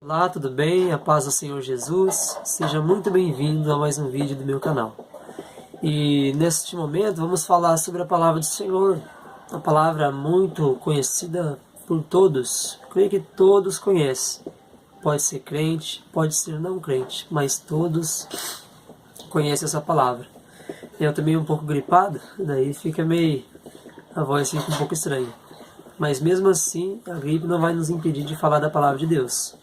Olá, tudo bem? A paz do Senhor Jesus. Seja muito bem-vindo a mais um vídeo do meu canal. E neste momento vamos falar sobre a palavra do Senhor. Uma palavra muito conhecida por todos. Creio que todos conhecem. Pode ser crente, pode ser não crente, mas todos conhecem essa palavra. Eu também um pouco gripado, daí a voz fica um pouco estranha. Mas mesmo assim, a gripe não vai nos impedir de falar da palavra de Deus.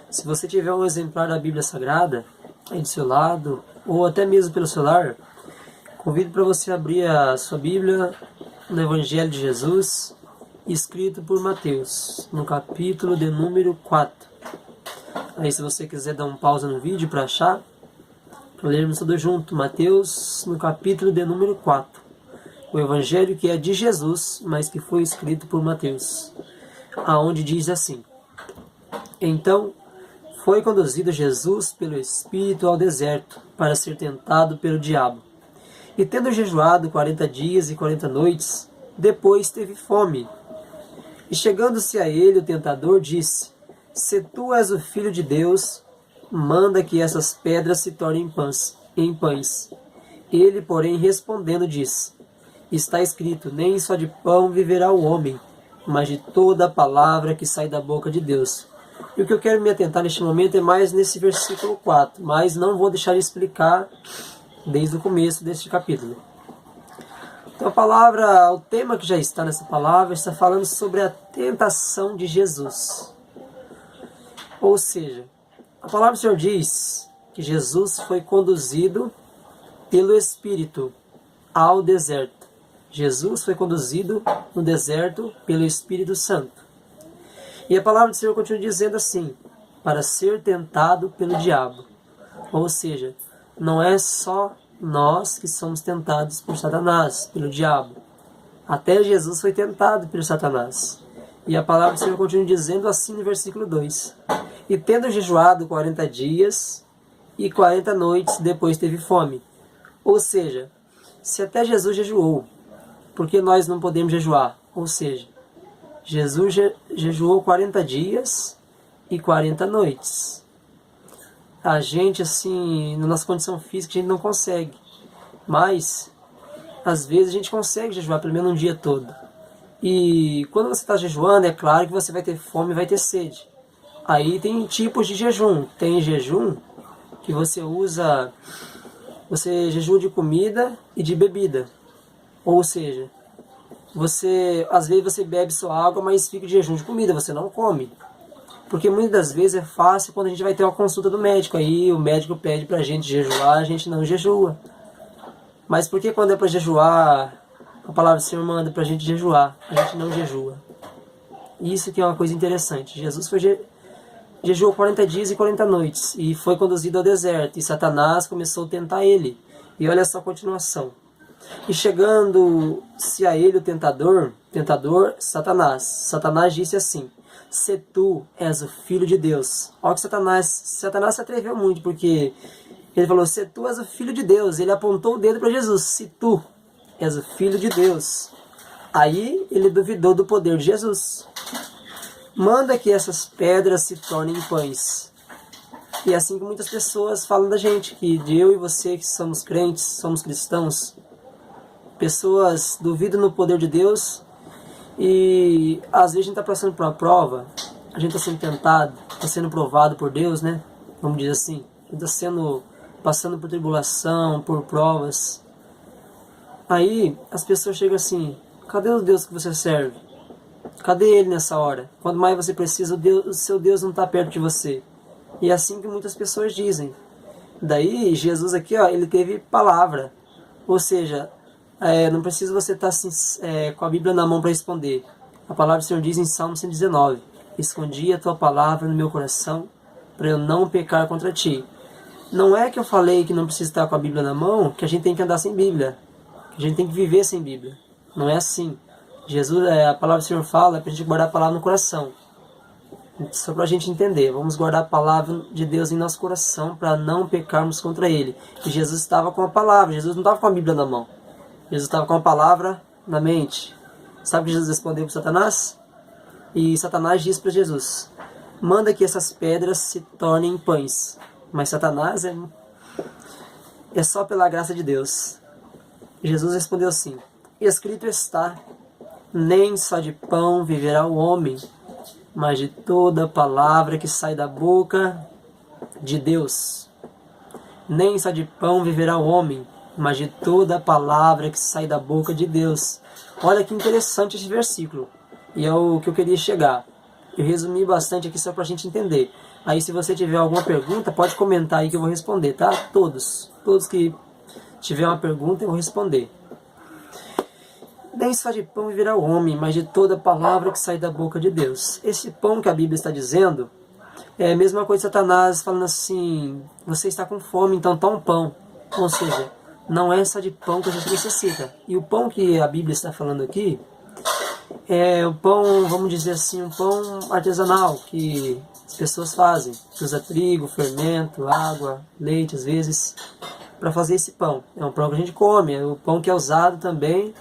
Se você tiver um exemplar da Bíblia Sagrada aí do seu lado, ou até mesmo pelo celular, convido para você abrir a sua Bíblia no Evangelho de Jesus, escrito por Mateus, no capítulo de número 4. Aí se você quiser dar um pausa no vídeo para achar, para lermos tudo junto, Mateus no capítulo de número 4. O Evangelho que é de Jesus, mas que foi escrito por Mateus, aonde diz assim: Então foi conduzido Jesus pelo Espírito ao deserto, para ser tentado pelo diabo. E tendo jejuado 40 dias e 40 noites, depois teve fome. E chegando-se a ele, o tentador disse: Se tu és o Filho de Deus, manda que essas pedras se tornem pães. Ele, porém, respondendo, disse: Está escrito, nem só de pão viverá o homem, mas de toda a palavra que sai da boca de Deus. E o que eu quero me atentar neste momento é mais nesse versículo 4, mas não vou deixar de explicar desde o começo deste capítulo. Então o tema que já está nessa palavra está falando sobre a tentação de Jesus. Ou seja, a palavra do Senhor diz que Jesus foi conduzido pelo Espírito ao deserto. Jesus foi conduzido no deserto pelo Espírito Santo. E a palavra do Senhor continua dizendo assim: para ser tentado pelo diabo. Ou seja, não é só nós que somos tentados por Satanás, pelo diabo. Até Jesus foi tentado por Satanás. E a palavra do Senhor continua dizendo assim no versículo 2: E tendo jejuado 40 dias e 40 noites, depois teve fome. Ou seja, se até Jesus jejuou, por que nós não podemos jejuar? Ou seja, Jesus jejuou 40 dias e 40 noites. A gente, assim, na nossa condição física, a gente não consegue. Mas, às vezes, a gente consegue jejuar pelo menos um dia todo. E quando você está jejuando, é claro que você vai ter fome e vai ter sede. Aí tem tipos de jejum. Tem jejum que você jejua de comida e de bebida. Ou seja, às vezes você bebe só água, mas fica de jejum de comida, você não come. Porque muitas das vezes é fácil quando a gente vai ter uma consulta do médico. Aí o médico pede pra gente jejuar, a gente não jejua. Mas por que quando é para jejuar, a palavra do Senhor manda pra gente jejuar, a gente não jejua? Isso que é uma coisa interessante. Jesus jejuou 40 dias e 40 noites e foi conduzido ao deserto. E Satanás começou a tentar ele. E olha só a continuação. E chegando-se a ele o tentador, Satanás disse assim: Se tu és o Filho de Deus. Olha que Satanás se atreveu muito, porque ele falou: Se tu és o Filho de Deus. Ele apontou o dedo para Jesus: Se tu és o Filho de Deus. Aí ele duvidou do poder de Jesus. Manda que essas pedras se tornem pães. E é assim que muitas pessoas falam da gente, que eu e você que somos crentes, somos cristãos, pessoas duvidam no poder de Deus e às vezes a gente está passando por uma prova, a gente está sendo tentado, está sendo provado por Deus, né? Vamos dizer assim, a gente está passando por tribulação, por provas. Aí as pessoas chegam assim: cadê o Deus que você serve? Cadê Ele nessa hora? Quando mais você precisa, o seu Deus não está perto de você. E é assim que muitas pessoas dizem. Daí Jesus aqui, ele teve palavra, ou seja, não precisa você estar assim, com a Bíblia na mão para responder. A palavra do Senhor diz em Salmo 119: Escondi a tua palavra no meu coração, para eu não pecar contra ti. Não é que eu falei que não precisa estar com a Bíblia na mão, que a gente tem que andar sem Bíblia, que a gente tem que viver sem Bíblia. Não é assim. A palavra do Senhor fala para a gente guardar a palavra no coração. Só para a gente entender, vamos guardar a palavra de Deus em nosso coração para não pecarmos contra Ele. E Jesus estava com a palavra, Jesus não estava com a Bíblia na mão. Jesus estava com a palavra na mente. Sabe o que Jesus respondeu para Satanás? E Satanás disse para Jesus: manda que essas pedras se tornem pães. Mas Satanás é só pela graça de Deus. Jesus respondeu assim: escrito está, nem só de pão viverá o homem, mas de toda palavra que sai da boca de Deus. Nem só de pão viverá o homem, mas de toda palavra que sai da boca de Deus. Olha que interessante esse versículo. E é o que eu queria chegar. Eu resumi bastante aqui só para a gente entender. Aí se você tiver alguma pergunta, pode comentar aí que eu vou responder, tá? Todos que tiver uma pergunta eu vou responder. Nem só de pão viverá o homem, mas de toda palavra que sai da boca de Deus. Esse pão que a Bíblia está dizendo é a mesma coisa de Satanás falando assim: você está com fome, então toma um pão. Ou seja, não é só de pão que a gente necessita. E o pão que a Bíblia está falando aqui é o pão, vamos dizer assim, um pão artesanal que as pessoas fazem. Usa trigo, fermento, água, leite às vezes, para fazer esse pão. É um pão que a gente come, é o pão que é usado também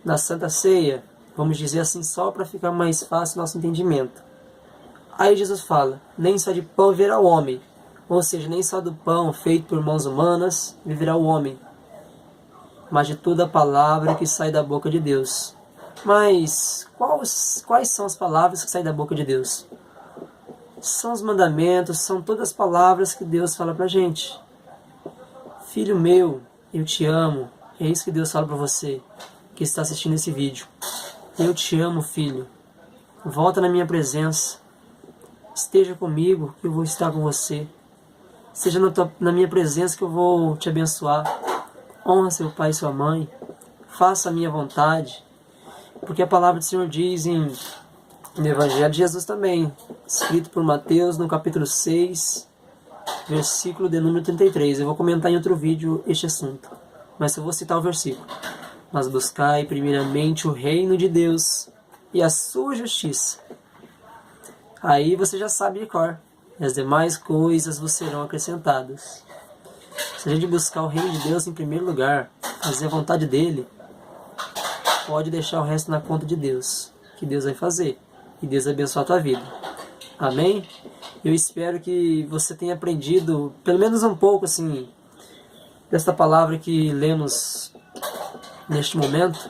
na Santa Ceia, vamos dizer assim, só para ficar mais fácil o nosso entendimento. Aí Jesus fala: nem só de pão viverá o homem, ou seja, nem só do pão feito por mãos humanas viverá o homem, mas de toda a palavra que sai da boca de Deus. Mas quais são as palavras que saem da boca de Deus? São os mandamentos, são todas as palavras que Deus fala pra gente. Filho meu, eu te amo. É isso que Deus fala pra você que está assistindo esse vídeo. Eu te amo, filho. Volta na minha presença. Esteja comigo, que eu vou estar com você. Esteja na minha presença, que eu vou te abençoar. Honra seu pai e sua mãe. Faça a minha vontade. Porque a palavra do Senhor diz no Evangelho de Jesus também, escrito por Mateus, no capítulo 6, versículo de número 33. Eu vou comentar em outro vídeo este assunto, mas eu vou citar o versículo. Mas buscai primeiramente o reino de Deus e a sua justiça. Aí você já sabe de cor. E as demais coisas vos serão acrescentadas. Se a gente buscar o reino de Deus em primeiro lugar, fazer a vontade dele, pode deixar o resto na conta de Deus, que Deus vai fazer. E Deus vai abençoar a tua vida. Amém? Eu espero que você tenha aprendido, pelo menos um pouco, assim, desta palavra que lemos neste momento.